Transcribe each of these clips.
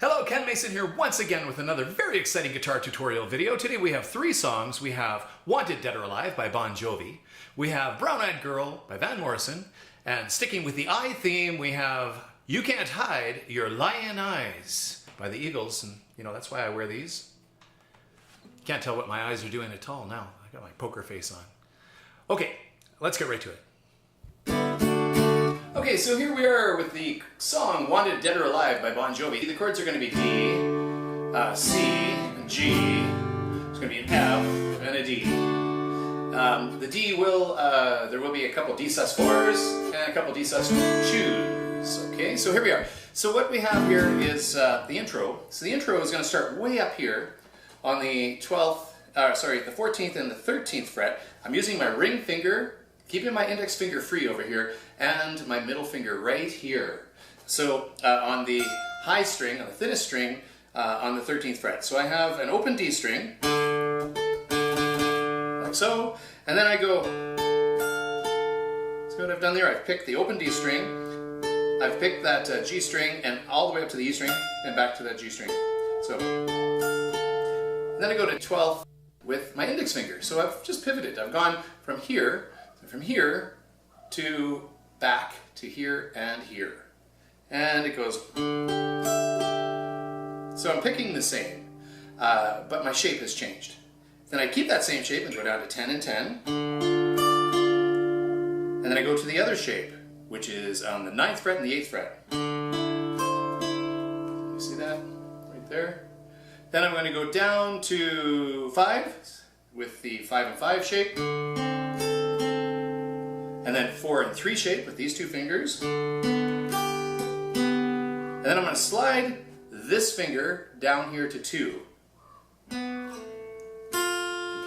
Hello, Ken Mason here once again with another very exciting guitar tutorial video. Today we have three songs. We have Wanted Dead or Alive by Bon Jovi. We have Brown Eyed Girl by Van Morrison. And sticking with the eye theme, we have You Can't Hide Your Lion Eyes by the Eagles. And you know, that's why I wear these. Can't tell what my eyes are doing at all now. I got my poker face on. Okay, let's get right to it. Okay, so here we are with the song Wanted Dead or Alive by Bon Jovi. The chords are going to be D, C, and G. It's going to be an F and a D. The D will, there will be a couple D sus4s and a couple D sus2s. Okay, so here we are. So what we have here is the intro. So the intro is going to start way up here on the 12th, the 14th and the 13th fret. I'm using my ring finger, keeping my index finger free over here, and my middle finger right here. So on the high string, on the thinnest string, on the 13th fret. So I have an open D string, like so, and then I go, see what I've done there? I've picked the open D string, I've picked that G string, and all the way up to the E string, and back to that G string. So, then I go to 12th with my index finger. So I've just pivoted. I've gone from here to back to here and here. And it goes. So I'm picking the same, but my shape has changed. Then I keep that same shape and go down to 10 and 10. And then I go to the other shape, which is on the 9th fret and the 8th fret. You see that? Right there. Then I'm going to go down to 5 with the 5 and 5 shape. And then 4 and 3 shape with these two fingers. And then I'm going to slide this finger down here to 2. And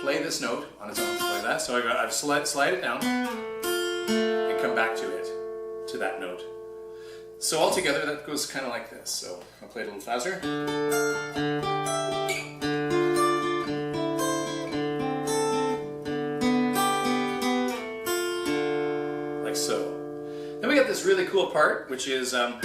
play this note on its own, like that. So I've slide it down and come back to it, to that note. So altogether that goes kind of like this. So I'll play it a little faster. So. Then we got this really cool part, which is, so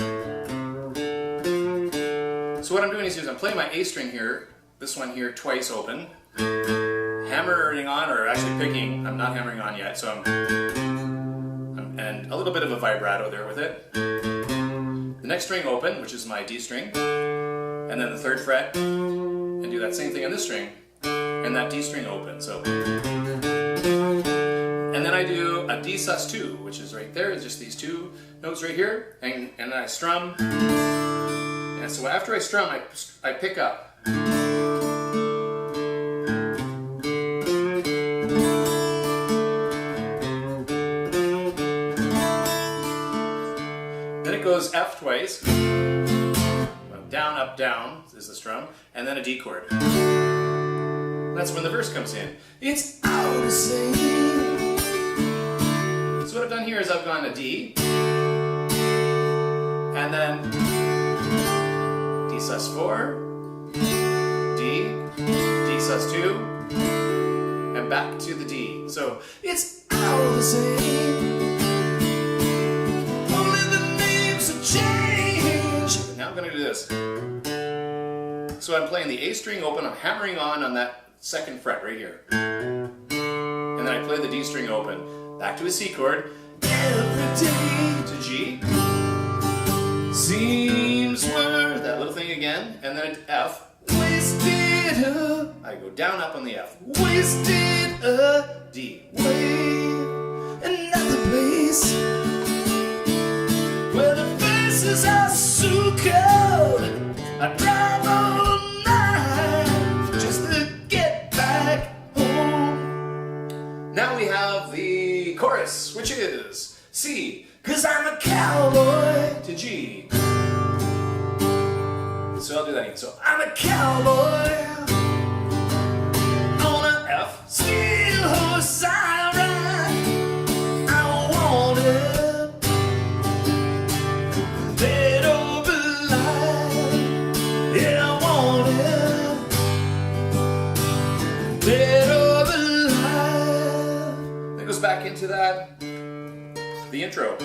what I'm doing is I'm playing my A string here, this one here twice open, hammering on, or actually picking, I'm not hammering on yet, so and a little bit of a vibrato there with it. The next string open, which is my D string, and then the 3rd fret, and do that same thing on this string, and that D string open, so. And then I do a D sus2, which is right there. It's just these two notes right here, and then I strum. And so after I strum, I pick up. Then it goes F twice. Down, up, down is the strum, and then a D chord. That's when the verse comes in. It's all the same. So what I've done here is I've gone to D, and then D sus4, D, D sus2, and back to the D. So it's all the same, only the names have changed. And now I'm going to do this. So I'm playing the A string open, I'm hammering on that 2nd fret right here. And then I play the D string open. Back to a C chord, every day to G. Seems worth that little thing again, and then an F. Wasted a, I go down up on the F. Wasted a D. Way another place where the faces are so cold. I drive all night just to get back home. Now we have the chorus, which is C, 'cause I'm a cowboy, to G. So I'll do that again. So I'm a cowboy on a F, steel horse I ride. I want it, dead or alive. Yeah, I want it, dead or alive. That goes back into that, the intro.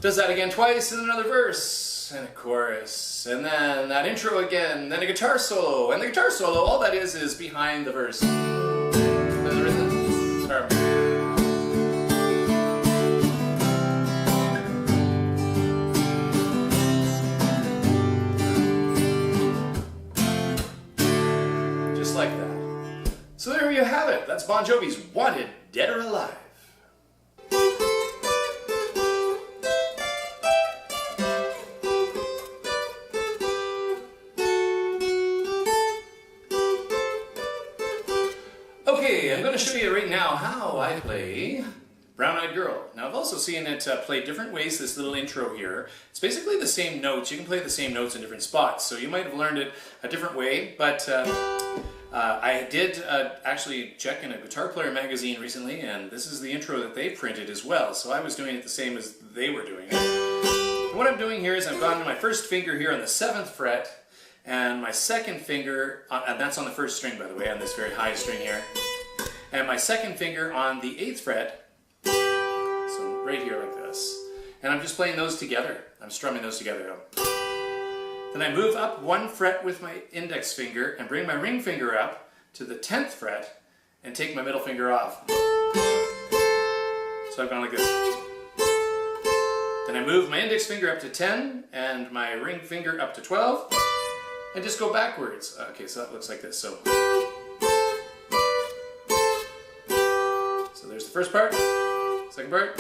Does that again twice, and another verse, and a chorus, and then that intro again, then a guitar solo, and the guitar solo, all that is behind the verse. Then the rhythm. Sorry. Just like that. So there you have it. That's Bon Jovi's Wanted, Dead or Alive. Okay, I'm going to show you right now how I play Brown Eyed Girl. Now I've also seen it played different ways, this little intro here. It's basically the same notes. You can play the same notes in different spots, so you might have learned it a different way, but I did actually check in a Guitar Player magazine recently, and this is the intro that they printed as well, so I was doing it the same as they were doing it. And what I'm doing here is I've gone to my first finger here on the 7th fret, and my second finger, and that's on the first string by the way, on this very high string here, and my second finger on the 8th fret, so right here like this, and I'm just playing those together. I'm strumming those together. Then I move up 1 fret with my index finger and bring my ring finger up to the 10th fret and take my middle finger off. So I've gone like this. Then I move my index finger up to 10 and my ring finger up to 12 and just go backwards. Okay, so that looks like this. So there's the first part, second part.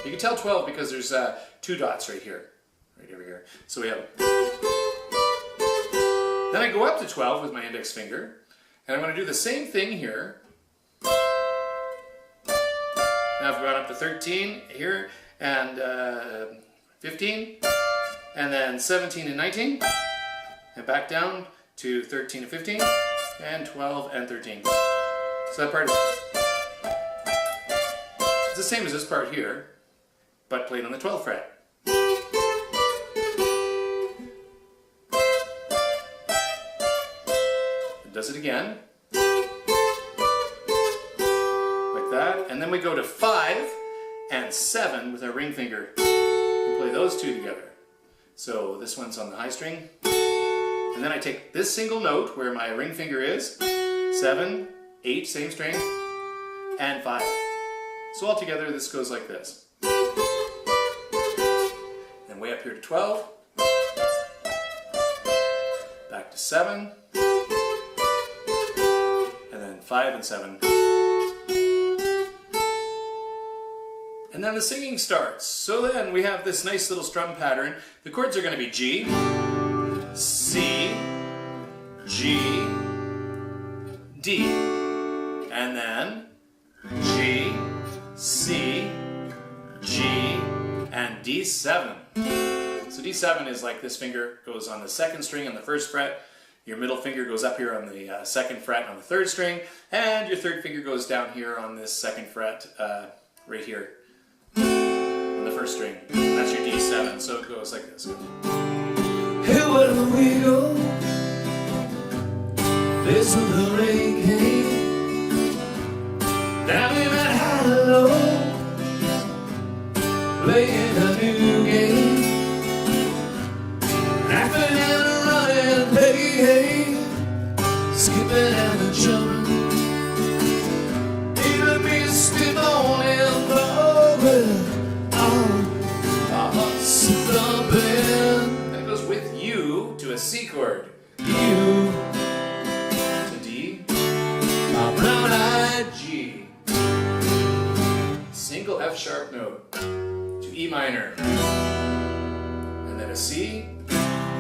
You can tell 12 because there's 2 dots right here. Right over here. So we have. Then I go up to 12 with my index finger, and I'm going to do the same thing here. Now I've gone up to 13 here, and 15, and then 17 and 19, and back down to 13 and 15, and 12 and 13. So that part is it's the same as this part here, but played on the 12th fret. Does it again, like that, and then we go to 5 and 7 with our ring finger and play those 2 together. So this one's on the high string, and then I take this single note where my ring finger is, 7, 8, same string, and 5. So all together this goes like this. And way up here to 12, back to 7, 5 and 7. And then the singing starts. So then we have this nice little strum pattern. The chords are going to be G, C, G, D. And then G, C, G, and D7. So D7 is like this finger goes on the 2nd string on the 1st fret. Your middle finger goes up here on the 2nd fret on the 3rd string, and your 3rd finger goes down here on this 2nd fret right here on the 1st string. And that's your D7, so it goes like this. Hey, wherever we go, there's a hurricane down in that hollow, playing a new game, laughing and running, hey, skipping and jumping, even misting on and blowing, our hearts thumping. That goes with you to a C chord. You, To D, a brown-eyed G. Single F sharp note to E minor. And then a C,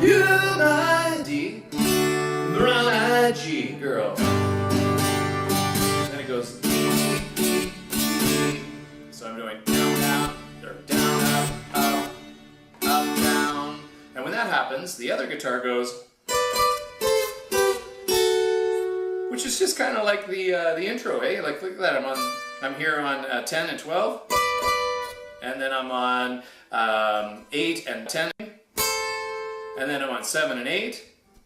you, my D, brown-eyed G, girl. Then it goes D, E, E. So I'm doing down, down, or down, up, down. And when that happens, the other guitar goes, which is just kind of like the intro, eh? Like look at that. I'm here on 10 and 12, and then I'm on 8 and 10, and then I'm on 7 and 8.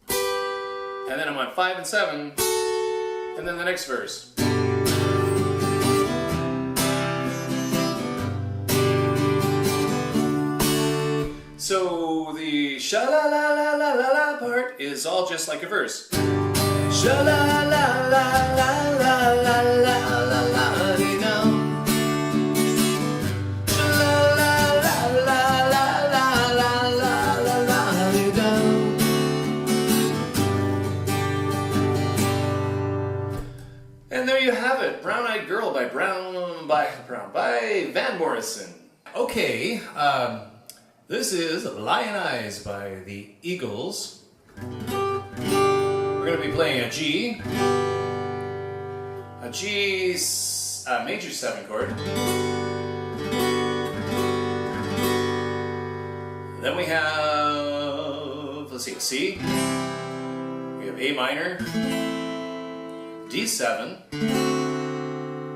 And then I'm on 5 and 7, and then the next verse. sha la la la la la la part is all just like a verse. Sha la la la la la la la la la dee dum. Sha la la la la la la la la la la dee dum. And there you have it, Brown Eyed Girl by Van Morrison. Okay, this is Lion Eyes by the Eagles. We're going to be playing a G major 7 chord. Then we have, let's see, C. We have A minor, D7,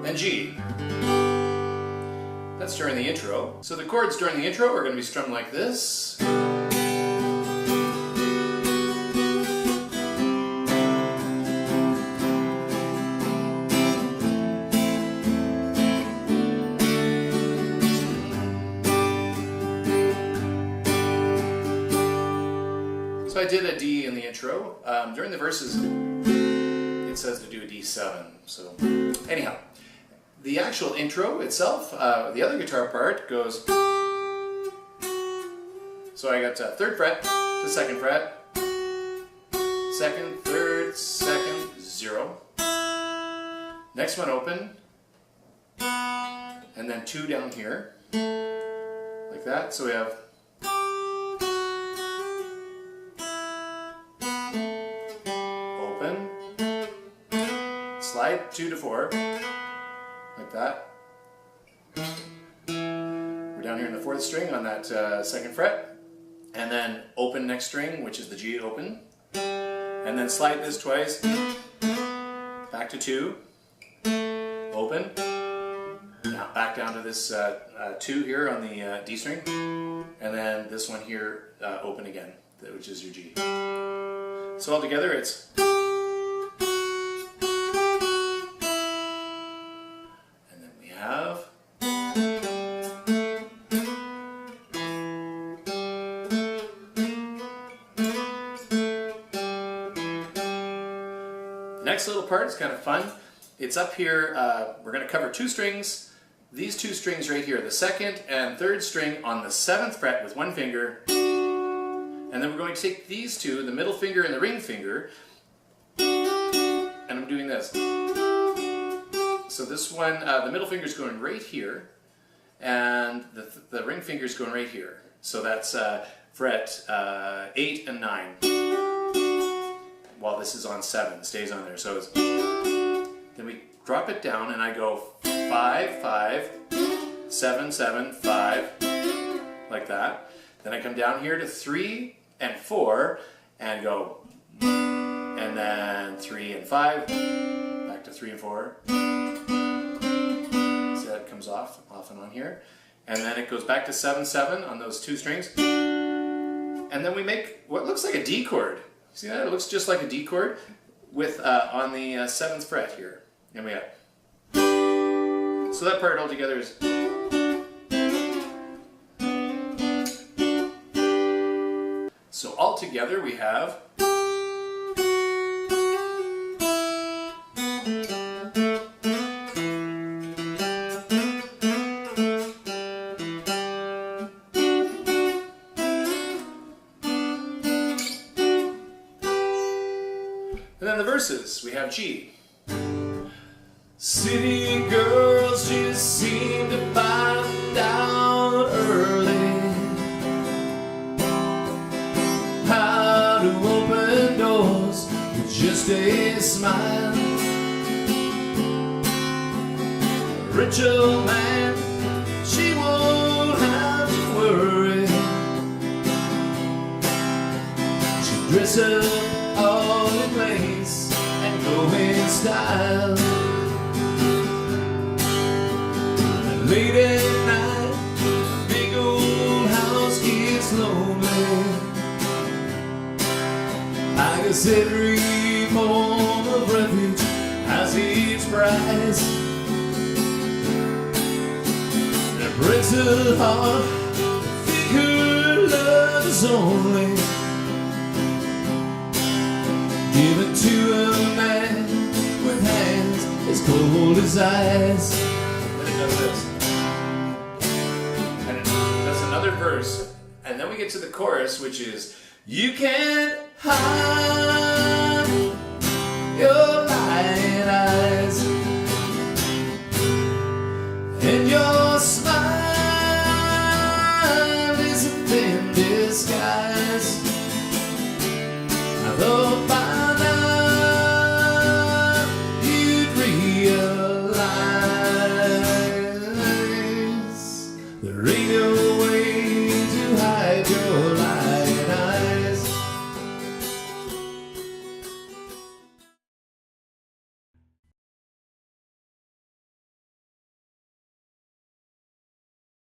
and G. That's during the intro. So the chords during the intro are going to be strummed like this. So I did a D in the intro. During the verses, it says to do a D7. So anyhow, the actual intro itself, the other guitar part goes. So I got 3rd fret to 2nd fret, 2nd, 3rd, 2nd, 0. Next one open, and then 2 down here, like that. So we have. Open, slide 2 to 4, like that. We're down here in the 4th string on that 2nd fret, and then open next string, which is the G open, and then slide this twice, back to 2, open, now back down to this 2 here on the D string, and then this one here open again, which is your G. So all together it's. And then we have. The next little part is kind of fun. It's up here, we're going to cover 2 strings. These 2 strings right here, the 2nd and 3rd string on the 7th fret with 1 finger. And then we're going to take these 2, the middle finger and the ring finger, and I'm doing this. So this one, the middle finger is going right here, and the ring finger is going right here. So that's fret 8 and 9, while this is on 7, stays on there. So it's, then we drop it down, and I go 5, 5, 7, 7, 5, like that. Then I come down here to 3 and 4 and go, and then 3 and 5, back to 3 and 4. So that comes off and on here. And then it goes back to 7, 7 on those 2 strings. And then we make what looks like a D chord. See that? It looks just like a D chord with on the 7th fret here. And we have. So that part altogether is. So all together we have. And then the verses, we have G. City girls just seem to find out early how to open doors with just a smile. A rich old man, she won't have to worry. She dress up all in place and go in style. Late at night, big old house gets lonely. I guess every form of refuge has its price. It breaks her heart to think her love was only given to a man with hands as cold as ice. And it does this. And it does another verse. And then we get to the chorus, which is, you can't hide